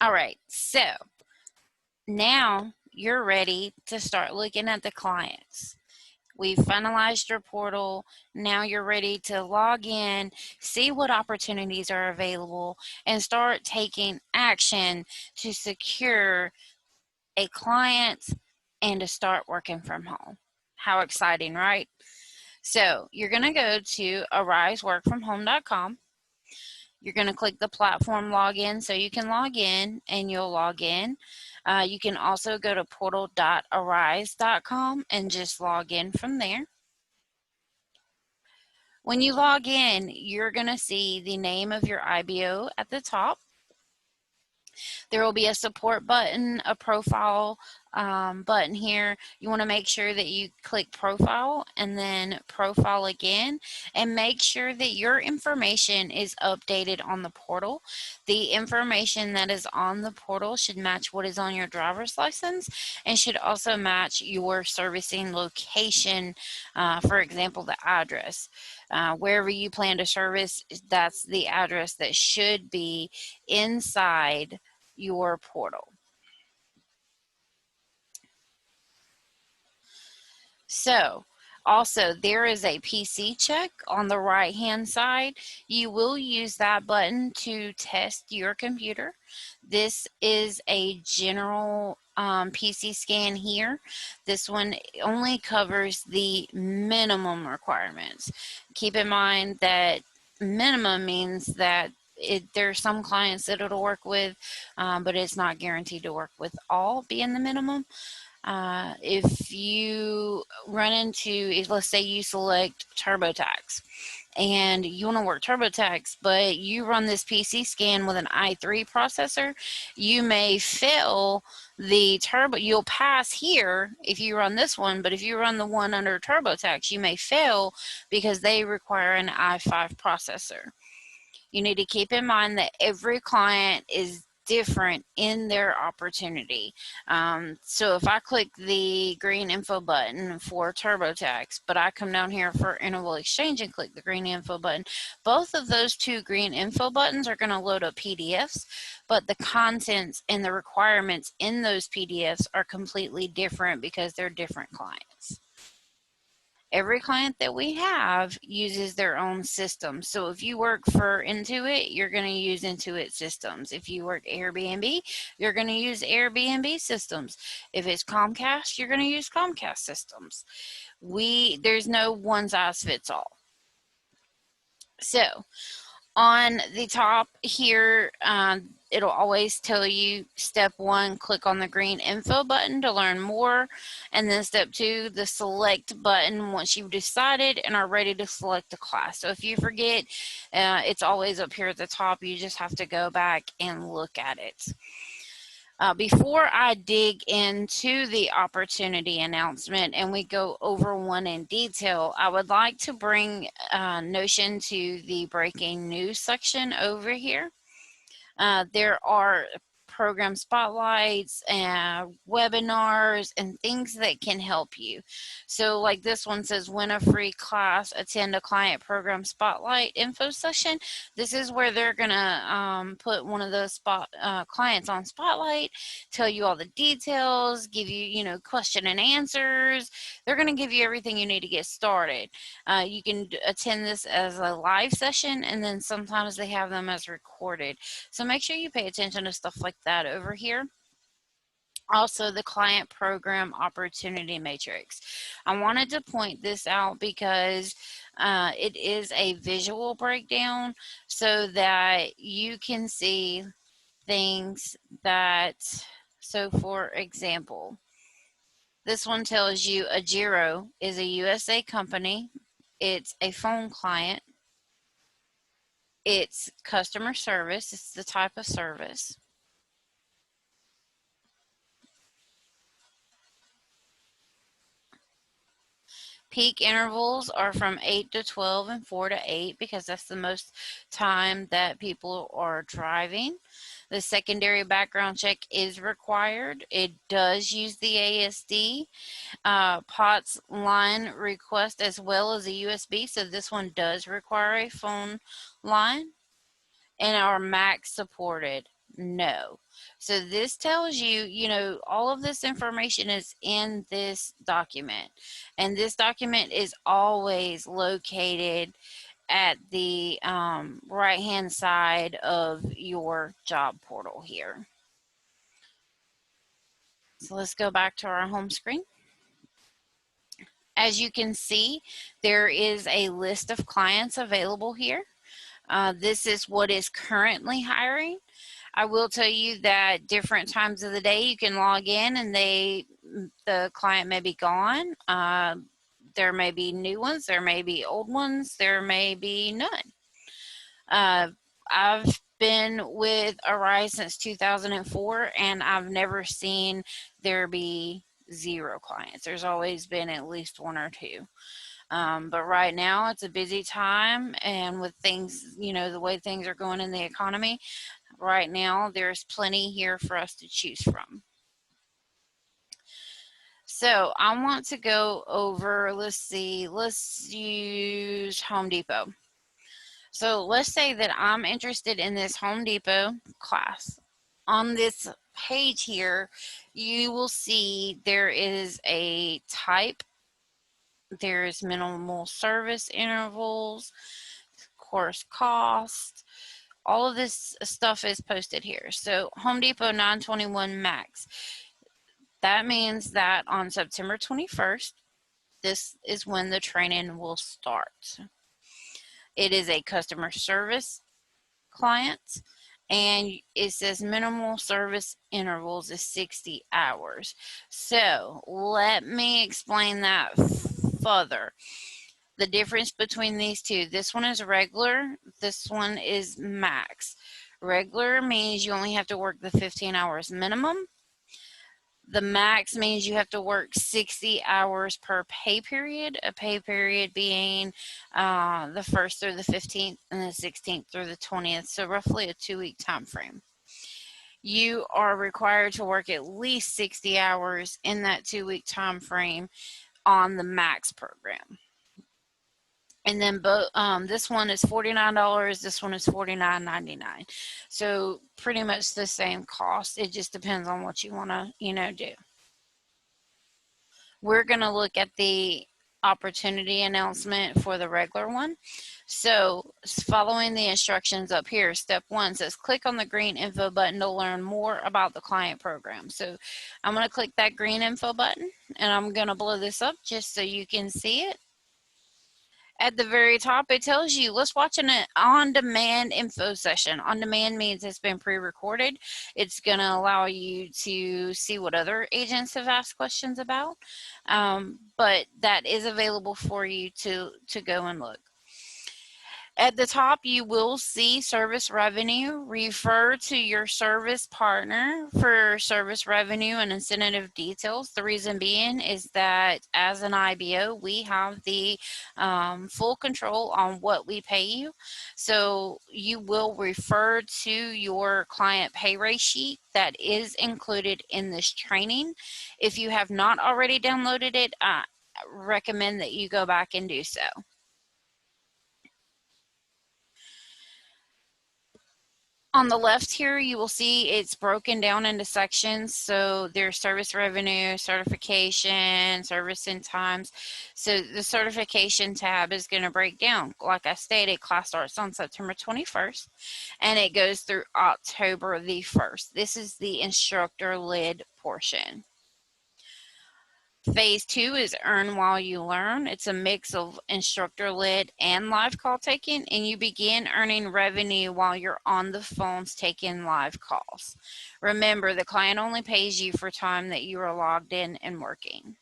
All right, so now you're ready to start looking at the clients. We've finalized your portal. Now you're ready to log in, see what opportunities are available, and start taking action to secure a client and to start working from home. How exciting, right? So you're going to go to ariseworkfromhome.com. You're going to click the platform login so you can log in, and you'll log in. You can also go to portal.arise.com and just log in from there. When you log in, you're going to see the name of your IBO at the top. There will be a support button, a profile button here. You want to make sure that you click profile and then profile again, and make sure that your information is updated on the portal. The information that is on the portal should match what is on your driver's license and should also match your servicing location, for example, the address. Wherever you plan to service, that's the address that should be inside your portal. So also there is a PC check on the right hand side. You will use that button to test your computer. This is a general PC scan here. This one only covers the minimum requirements. Keep in mind that minimum means that there are some clients that it'll work with, but it's not guaranteed to work with all being the minimum. If you run into, let's say you select TurboTax and you want to work TurboTax, but you run this PC scan with an i3 processor, you may fail the turbo. You'll pass here if you run this one, but if you run the one under TurboTax, you may fail because they require an i5 processor. You need to keep in mind that every client is different in their opportunity. So if I click the green info button for TurboTax, but I come down here for Interval Exchange and click the green info button, both of those two green info buttons are going to load up PDFs, but the contents and the requirements in those PDFs are completely different because they're different clients. Every client that we have uses their own system. So if you work for Intuit, you're going to use Intuit systems. If you work Airbnb, you're going to use Airbnb systems. If it's Comcast, you're going to use Comcast systems. There's no one size fits all. So on the top here, it'll always tell you step 1, click on the green info button to learn more, and then step 2, the select button once you've decided and are ready to select a class. So if you forget, it's always up here at the top. You just have to go back and look at it. Before I dig into the opportunity announcement and we go over one in detail, I would like to bring Notion to the breaking news section over here. There are program spotlights and webinars and things that can help you. So like this one says, win a free class, attend a client program spotlight info session. This is where they're gonna put one of those clients on spotlight, tell you all the details, give you, question and answers. They're gonna give you everything you need to get started. You can attend this as a live session, and then sometimes they have them as recorded. So make sure you pay attention to stuff like that over here. Also, the client program opportunity matrix. I wanted to point this out because it is a visual breakdown so that you can see things that, so for example, this one tells you Agero is a USA company. It's a phone client. It's customer service. It's the type of service. Peak intervals are from 8 to 12 and 4 to 8 because that's the most time that people are driving. The secondary background check is required. It does use the ASD. POTS line request as well as a USB, so this one does require a phone line, and are Mac supported. No. So this tells you, you know, all of this information is in this document. And this document is always located at the right-hand side of your job portal here. So let's go back to our home screen. As you can see, there is a list of clients available here. This is what is currently hiring. I will tell you that different times of the day you can log in and the client may be gone. There may be new ones, there may be old ones, there may be none. I've been with Arise since 2004 and I've never seen there be 0 clients. There's always been at least 1 or 2. But right now it's a busy time, and with things, you know, the way things are going in the economy, right now there's plenty here for us to choose from. So I want to go over, let's use Home Depot. So let's say that I'm interested in this Home Depot class. On this page here, you will see there is a type, there's minimal service intervals, course cost, all of this stuff is posted here. So Home Depot 921 Max. That means that on September 21st, this is when the training will start. It is a customer service client, and it says minimal service intervals is 60 hours. So let me explain that further. The difference between these two, this one is regular, this one is max. Regular means you only have to work the 15 hours minimum. The max means you have to work 60 hours per pay period, a pay period being the 1st through the 15th and the 16th through the 20th, so roughly a 2-week time frame. You are required to work at least 60 hours in that 2-week time frame on the max program. And then this one is $49, this one is $49.99. So pretty much the same cost. It just depends on what you want to, you know, do. We're going to look at the opportunity announcement for the regular one. So following the instructions up here, step 1 says click on the green info button to learn more about the client program. So I'm going to click that green info button and I'm going to blow this up just so you can see it. At the very top, it tells you, let's watch an on-demand info session. On-demand means it's been pre-recorded. It's going to allow you to see what other agents have asked questions about, but that is available for you to go and look. At the top, you will see service revenue. Refer to your service partner for service revenue and incentive details. The reason being is that as an IBO, we have the full control on what we pay you. So you will refer to your client pay rate sheet that is included in this training. If you have not already downloaded it, I recommend that you go back and do so. On the left here, you will see it's broken down into sections. So there's service revenue, certification, service and times. So the certification tab is going to break down. Like I stated, class starts on September 21st and it goes through October the 1st. This is the instructor-led portion. Phase 2 is earn while you learn. It's a mix of instructor-led and live call taking, and you begin earning revenue while you're on the phones taking live calls. Remember, the client only pays you for time that you are logged in and working.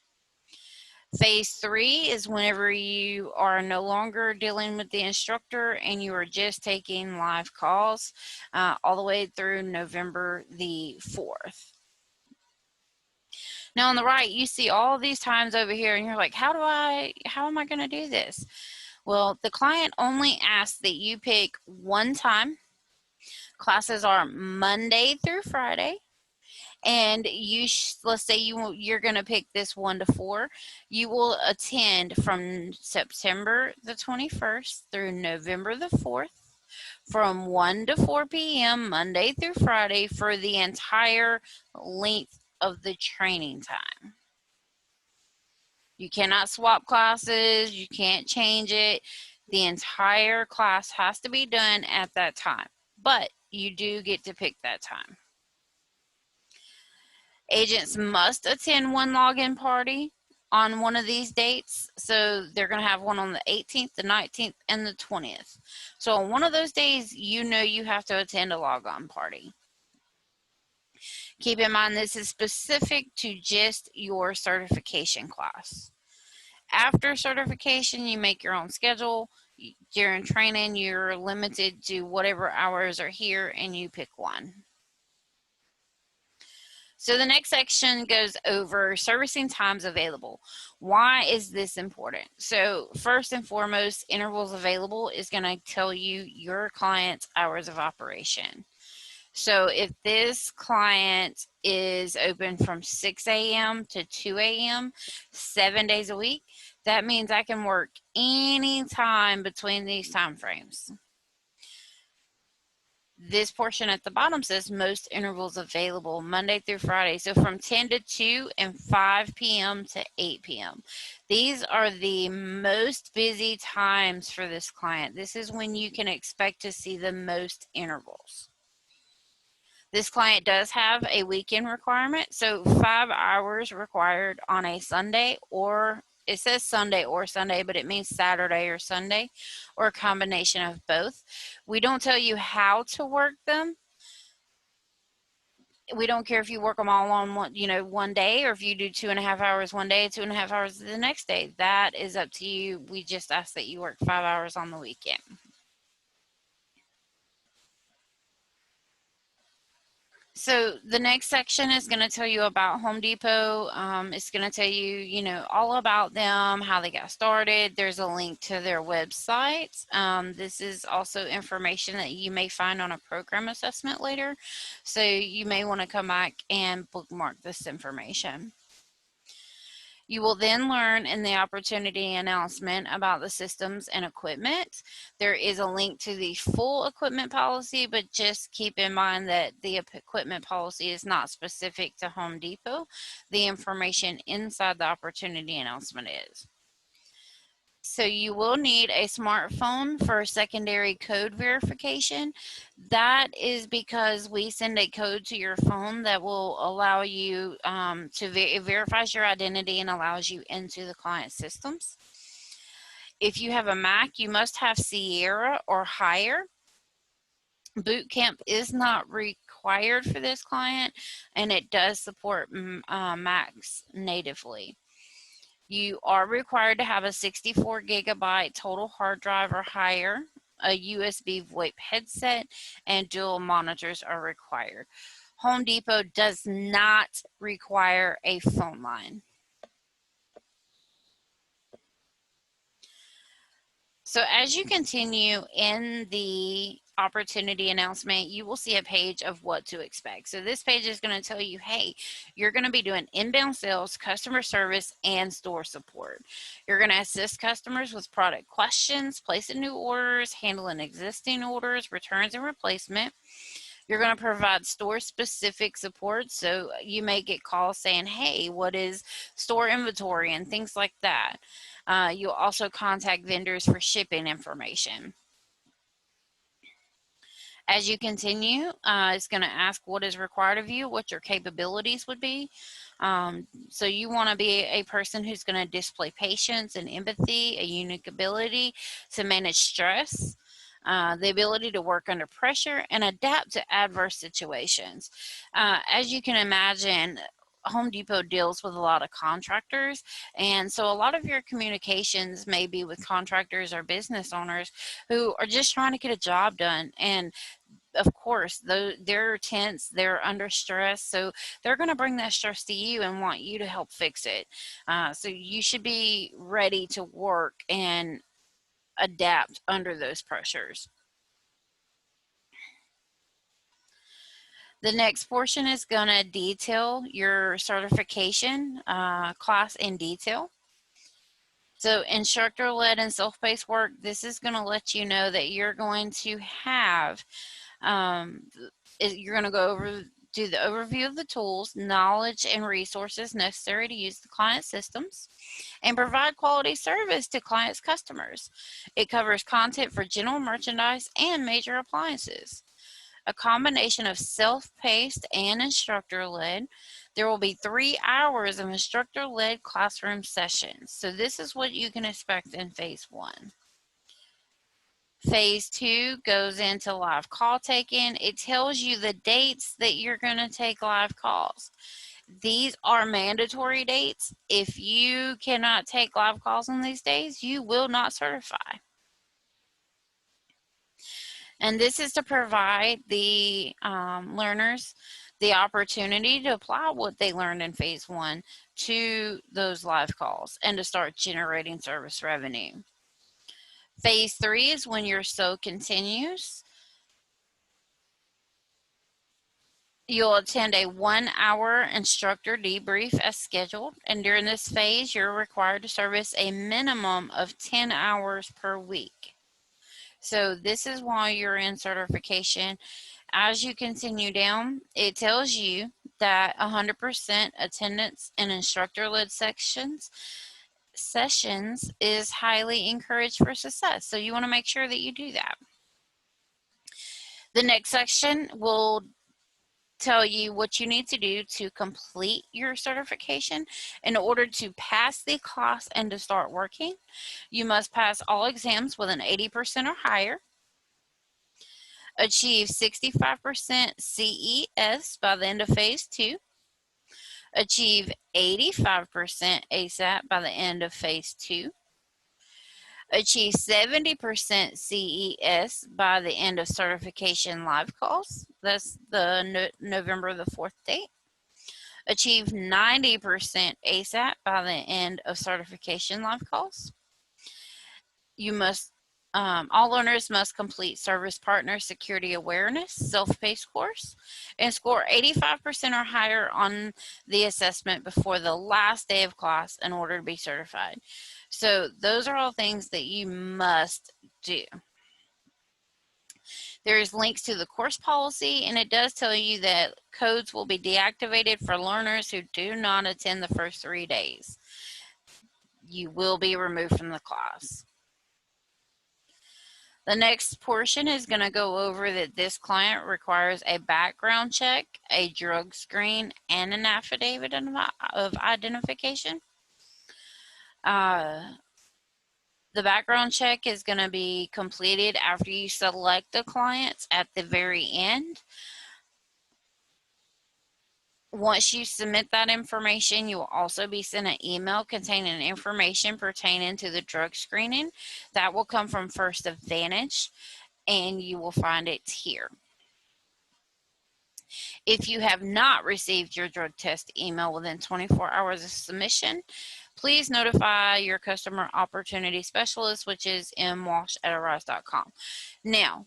Phase 3 is whenever you are no longer dealing with the instructor and you are just taking live calls all the way through November the 4th. Now on the right, you see all these times over here and you're like, how am I going to do this? Well, the client only asks that you pick one time. Classes are Monday through Friday. And let's say you're going to pick this 1 to 4. You will attend from September the 21st through November the 4th. from 1 to 4 p.m. Monday through Friday for the entire length of the training time. You cannot swap classes, you can't change it. The entire class has to be done at that time, but you do get to pick that time. Agents must attend one login party on one of these dates. So they're going to have one on the 18th, the 19th, and the 20th. So on one of those days, you know you have to attend a logon party. Keep in mind this is specific to just your certification class. After certification, you make your own schedule. During training, you're limited to whatever hours are here and you pick one. So the next section goes over servicing times available. Why is this important? So first and foremost, intervals available is going to tell you your client's hours of operation. So if this client is open from 6 a.m. to 2 a.m., 7 days a week, that means I can work any time between these time frames. This portion at the bottom says most intervals available Monday through Friday. So from 10 to 2 and 5 p.m. to 8 p.m. These are the most busy times for this client. This is when you can expect to see the most intervals. This client does have a weekend requirement, so 5 hours required on a Sunday, or it says Sunday or Sunday, but it means Saturday or Sunday, or a combination of both. We don't tell you how to work them. We don't care if you work them all on one day, or if you do 2.5 hours one day, 2.5 hours the next day. That is up to you. We just ask that you work 5 hours on the weekend. So the next section is going to tell you about Home Depot. It's going to tell you, all about them, how they got started. There's a link to their website. This is also information that you may find on a program assessment later. So you may want to come back and bookmark this information. You will then learn in the opportunity announcement about the systems and equipment. There is a link to the full equipment policy, but just keep in mind that the equipment policy is not specific to Home Depot. The information inside the opportunity announcement is. So you will need a smartphone for secondary code verification. That is because we send a code to your phone that will allow you it verifies your identity and allows you into the client systems. If you have a Mac, you must have Sierra or higher. Boot Camp is not required for this client, and it does support Macs natively. You are required to have a 64 gigabyte total hard drive or higher, a USB VoIP headset, and dual monitors are required. Home Depot does not require a phone line. So as you continue in the opportunity announcement, you will see a page of what to expect. So this page is going to tell you, hey, you're going to be doing inbound sales, customer service, and store support. You're going to assist customers with product questions, placing new orders, handling existing orders, returns and replacement. You're going to provide store-specific support, so you may get calls saying, hey, what is store inventory and things like that. You'll also contact vendors for shipping information. As you continue, it's going to ask what is required of you, what your capabilities would be. So you want to be a person who's going to display patience and empathy, a unique ability to manage stress, the ability to work under pressure and adapt to adverse situations. As you can imagine, Home Depot deals with a lot of contractors, and so a lot of your communications may be with contractors or business owners who are just trying to get a job done. And of course, they're tense, they're under stress, so they're going to bring that stress to you and want you to help fix it. So you should be ready to work and adapt under those pressures. The next portion is going to detail your certification class in detail. So instructor-led and self-paced work, this is going to let you know that you're going to have, you're going to go over, do the overview of the tools, knowledge, and resources necessary to use the client systems, and provide quality service to clients' customers. It covers content for general merchandise and major appliances. A combination of self-paced and instructor-led. There will be 3 hours of instructor-led classroom sessions. So this is what you can expect in phase 1. Phase 2 goes into live call taking. It tells you the dates that you're going to take live calls. These are mandatory dates. If you cannot take live calls on these days, you will not certify. And this is to provide the learners the opportunity to apply what they learned in phase 1 to those live calls and to start generating service revenue. Phase 3 is when your SO continues. You'll attend a 1-hour instructor debrief as scheduled, and during this phase, you're required to service a minimum of 10 hours per week. So this is while you're in certification. As you continue down, it tells you that 100% attendance in instructor-led sessions is highly encouraged for success. So you want to make sure that you do that. The next section will tell you what you need to do to complete your certification. In order to pass the class and to start working, you must pass all exams with an 80% or higher, achieve 65% CES by the end of phase 2, achieve 85% ASAP by the end of phase 2, achieve 70% CES by the end of certification live calls. That's the November the 4th date. Achieve 90% ASAP by the end of certification live calls. You must, all learners must complete Service Partner Security Awareness self-paced course and score 85% or higher on the assessment before the last day of class in order to be certified. So those are all things that you must do. There's links to the course policy, and it does tell you that codes will be deactivated for learners who do not attend the first 3 days. You will be removed from the class. The next portion is going to go over that this client requires a background check, a drug screen, and an affidavit of identification. The background check is going to be completed after you select the clients at the very end. Once you submit that information, you will also be sent an email containing information pertaining to the drug screening. That will come from First Advantage, and you will find it here. If you have not received your drug test email within 24 hours of submission, please notify your customer opportunity specialist, which is mwalsh@arise.com. Now,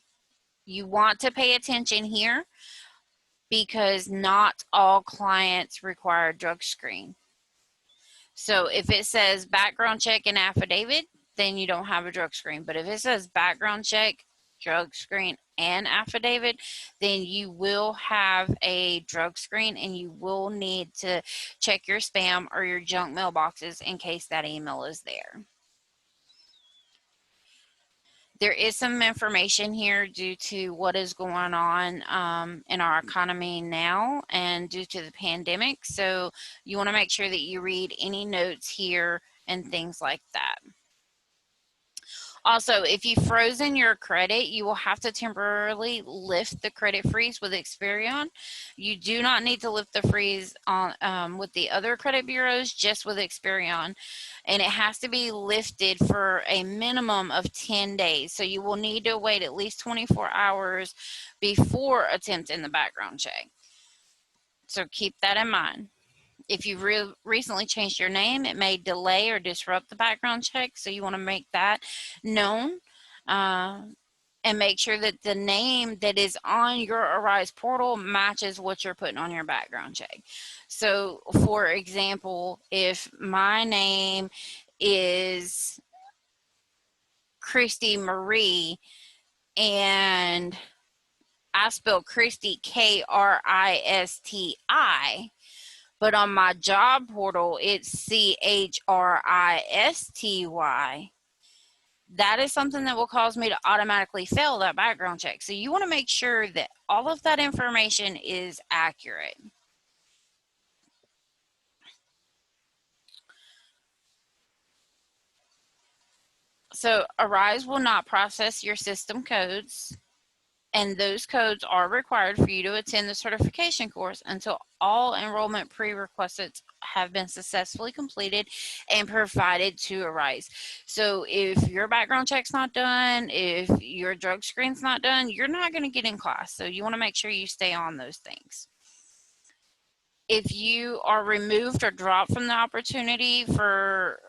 you want to pay attention here because not all clients require a drug screen. So if it says background check and affidavit, then you don't have a drug screen. But if it says background check, drug screen, and affidavit, then you will have a drug screen and you will need to check your spam or your junk mailboxes in case that email is there. There is some information here due to what is going on in our economy now and due to the pandemic. So you want to make sure that you read any notes here and things like that. Also, if you've frozen your credit, you will have to temporarily lift the credit freeze with Experian. You do not need to lift the freeze on with the other credit bureaus, just with Experian. And it has to be lifted for a minimum of 10 days. So you will need to wait at least 24 hours before attempting the background check. So keep that in mind. If you've recently changed your name, it may delay or disrupt the background check. So you want to make that known and make sure that the name that is on your Arise portal matches what you're putting on your background check. So for example, if my name is Christy Marie, and I spell Christy Kristi, but on my job portal it's Christy. That is something that will cause me to automatically fail that background check. So you want to make sure that all of that information is accurate. So Arise will not process your system codes, and those codes are required for you to attend the certification course until all enrollment prerequisites have been successfully completed and provided to Arise. So if your background check's not done, if your drug screen's not done, you're not going to get in class. So you want to make sure you stay on those things. If you are removed or dropped from the opportunity for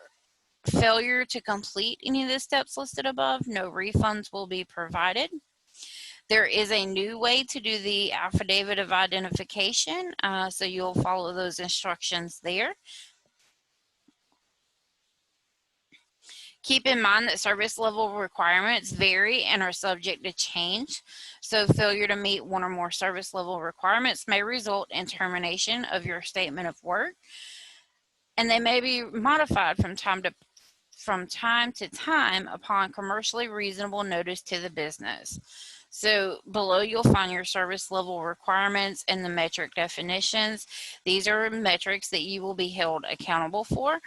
failure to complete any of the steps listed above, no refunds will be provided. There is a new way to do the affidavit of identification, so you'll follow those instructions there. Keep in mind that service level requirements vary and are subject to change. So failure to meet one or more service level requirements may result in termination of your statement of work, and they may be modified from time to time upon commercially reasonable notice to the business. So below you'll find your service level requirements and the metric definitions. These are metrics that you will be held accountable for.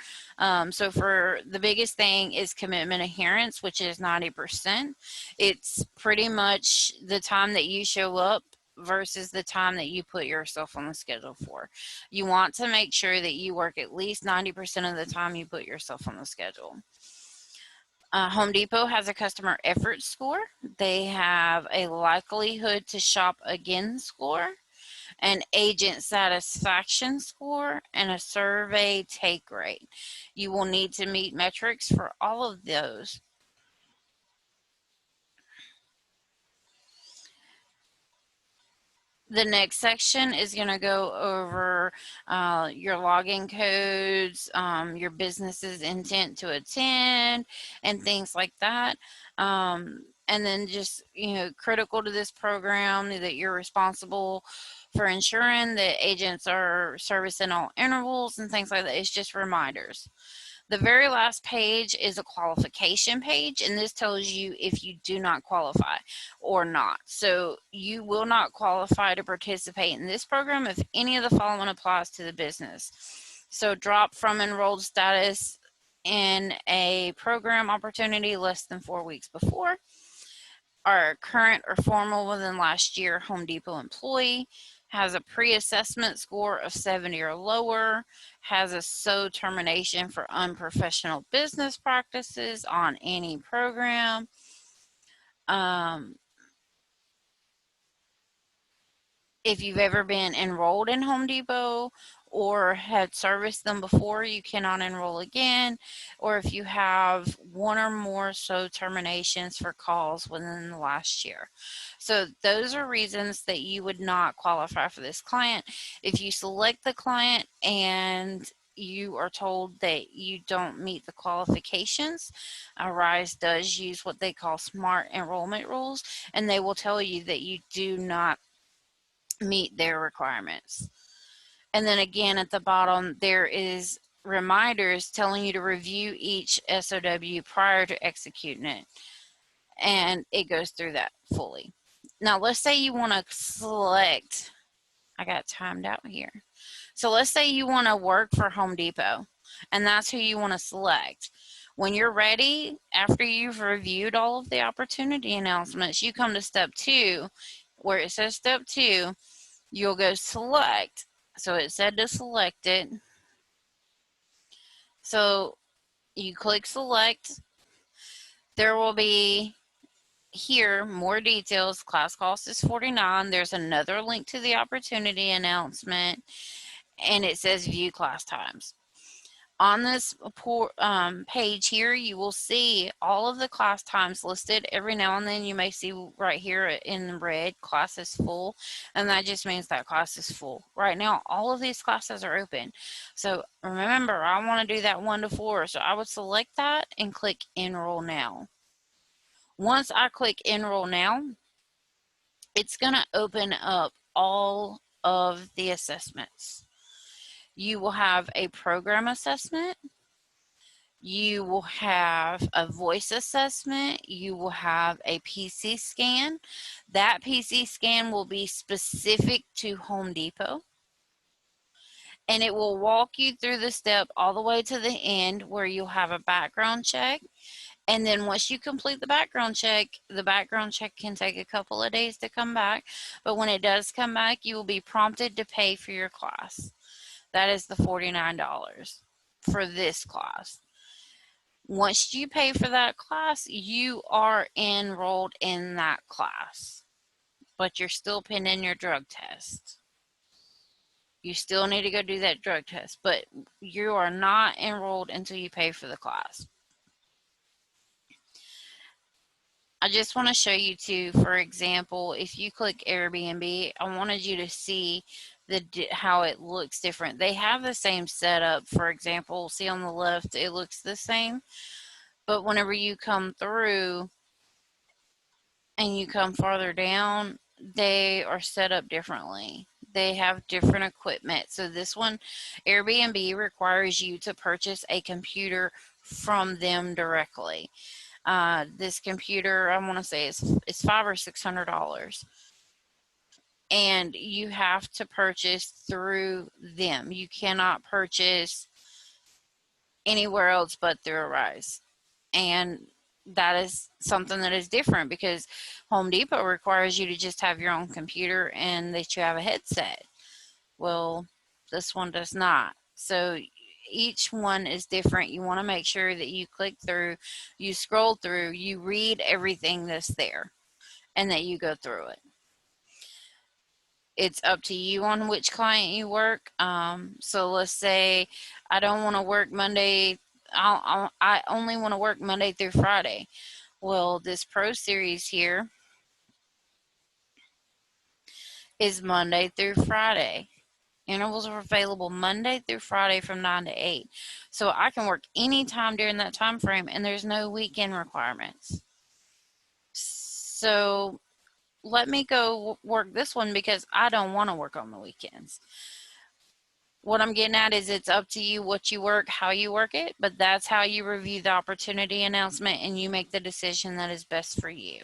So for the biggest thing is commitment adherence, which is 90%. It's pretty much the time that you show up versus the time that you put yourself on the schedule for. You want to make sure that you work at least 90% of the time you put yourself on the schedule. Home Depot has a customer effort score. They have a likelihood to shop again score, an agent satisfaction score, and a survey take rate. You will need to meet metrics for all of those. The next section is going to go over your login codes, your business's intent to attend, and things like that. And then just, critical to this program that you're responsible for ensuring that agents are servicing all intervals and things like that. It's just reminders. The very last page is a qualification page, and this tells you if you do not qualify or not. So you will not qualify to participate in this program if any of the following applies to the business. So drop from enrolled status in a program opportunity less than 4 weeks before, are current or former within last year Home Depot employee, has a pre-assessment score of 70 or lower, has a SO termination for unprofessional business practices on any program. If you've ever been enrolled in Home Depot or had serviced them before, you cannot enroll again. Or if you have one or more SO terminations for calls within the last year. So those are reasons that you would not qualify for this client. If you select the client and you are told that you don't meet the qualifications, Arise does use what they call smart enrollment rules, and they will tell you that you do not meet their requirements. And then again at the bottom there is reminders telling you to review each SOW prior to executing it, and it goes through that fully. Now let's say you want to select, I got timed out here. So let's say you want to work for Home Depot and that's who you want to select. When you're ready, after you've reviewed all of the opportunity announcements, you come to step 2 where it says step 2. You'll go select. So it said to select it. So you click select. There will be here more details. Class cost is $49. There's another link to the opportunity announcement, and it says view class times. On this page here, you will see all of the class times listed. Every now and then you may see right here in red, class is full, and that just means that class is full. Right now, all of these classes are open. So remember, I want to do that 1 to 4, so I would select that and click Enroll Now. Once I click Enroll Now, it's going to open up all of the assessments. You will have a program assessment. You will have a voice assessment. You will have a PC scan. That PC scan will be specific to Home Depot. And it will walk you through the step all the way to the end where you'll have a background check. And then once you complete the background check can take a couple of days to come back. But when it does come back, you will be prompted to pay for your class. That is the $49 for this class. Once you pay for that class, you are enrolled in that class, but you're still pending your drug test. You still need to go do that drug test, but you are not enrolled until you pay for the class. I just want to show you too, for example, if you click Airbnb, I wanted you to see how it looks different. They have the same setup. For example, see on the left, it looks the same, but whenever you come through and you come farther down, they are set up differently. They have different equipment. So this one, Airbnb requires you to purchase a computer from them directly. This computer, I want to say it's $500 or $600, and you have to purchase through them. You cannot purchase anywhere else but through Arise, and that is something that is different because Home Depot requires you to just have your own computer and that you have a headset. Well, this one does not. So each one is different. You want to make sure that you click through, you scroll through, you read everything that's there, and that you go through it. It's up to you on which client you work. So let's say I don't want to work Monday. I only want to work Monday through Friday. Well, this Pro Series here is Monday through Friday. Intervals are available Monday through Friday from 9 to 8. So I can work anytime during that time frame, and there's no weekend requirements. So let me go work this one because I don't want to work on the weekends. What I'm getting at is it's up to you what you work, how you work it, but that's how you review the opportunity announcement and you make the decision that is best for you.